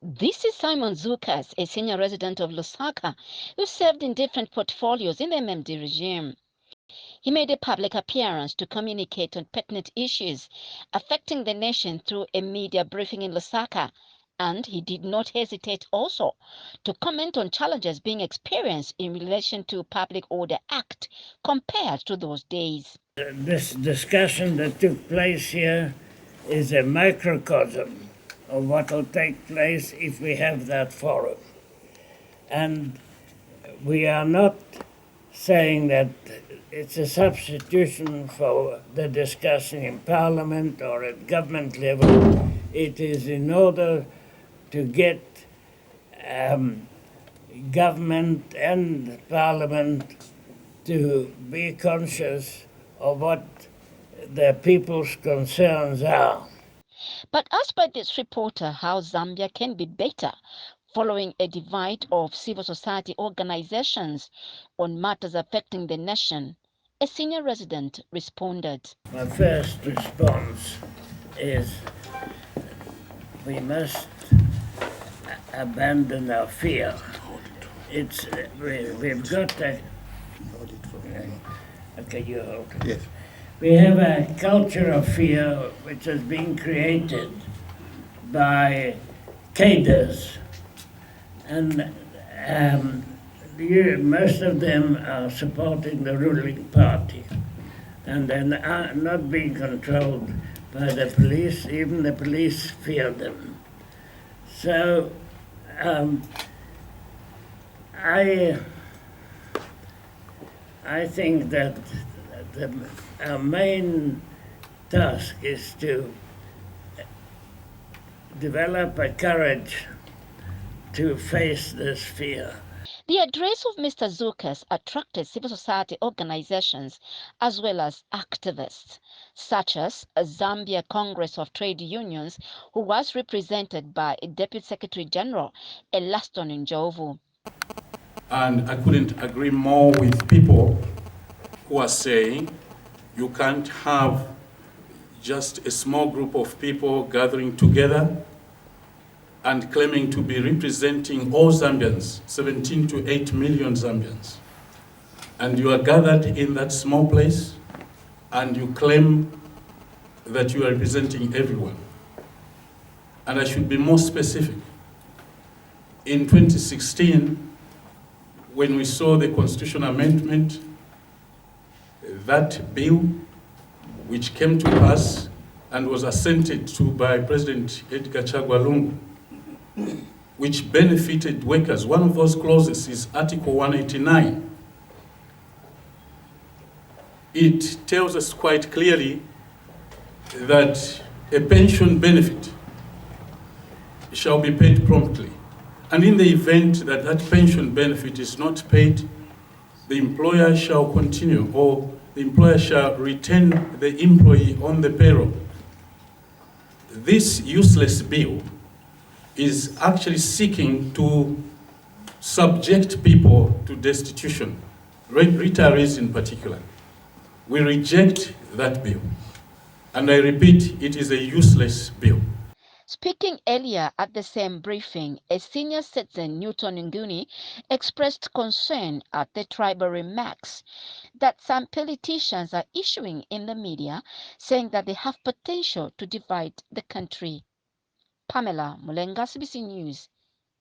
This is Simon Zukas, a senior resident of Lusaka, who served in different portfolios in the MMD regime. He made a public appearance to communicate on pertinent issues affecting the nation through a media briefing in Lusaka, and he did not hesitate also to comment on challenges being experienced in relation to Public Order Act compared to those days. This discussion that took place here is a microcosm of what will take place if we have that forum. And we are not saying that it's a substitution for the discussion in Parliament or at government level. It is in order to get government and Parliament to be conscious of what the people's concerns are. But asked by this reporter how Zambia can be better following a divide of civil society organizations on matters affecting the nation, a senior resident responded. My first response is we must abandon our fear. We've got to. Okay, you hold it. Yes. We have a culture of fear which has been created by cadres, and most of them are supporting the ruling party, and they're not being controlled by the police. Even the police fear them. So I think that our main task is to develop a courage to face this fear. The address of Mr. Zukas attracted civil society organizations as well as activists, such as Zambia Congress of Trade Unions, who was represented by Deputy Secretary General Elaston Njovu. And I couldn't agree more with people who are saying you can't have just a small group of people gathering together and claiming to be representing all Zambians, 17 to 8 million Zambians. And you are gathered in that small place and you claim that you are representing everyone. And I should be more specific. In 2016, when we saw the constitutional amendment, that bill which came to pass and was assented to by President Edgar Chagwa Lungu, which benefited workers. One of those clauses is Article 189. It tells us quite clearly that a pension benefit shall be paid promptly. And in the event that that pension benefit is not paid, the employer shall continue, or the employer shall retain the employee on the payroll. This useless bill is actually seeking to subject people to destitution, retirees in particular. We reject that bill. And I repeat, it is a useless bill. Speaking earlier at the same briefing, a senior citizen, Newton Nguni, expressed concern at the tribal remarks that some politicians are issuing in the media, saying that they have potential to divide the country. Pamela Mulenga, CBC News.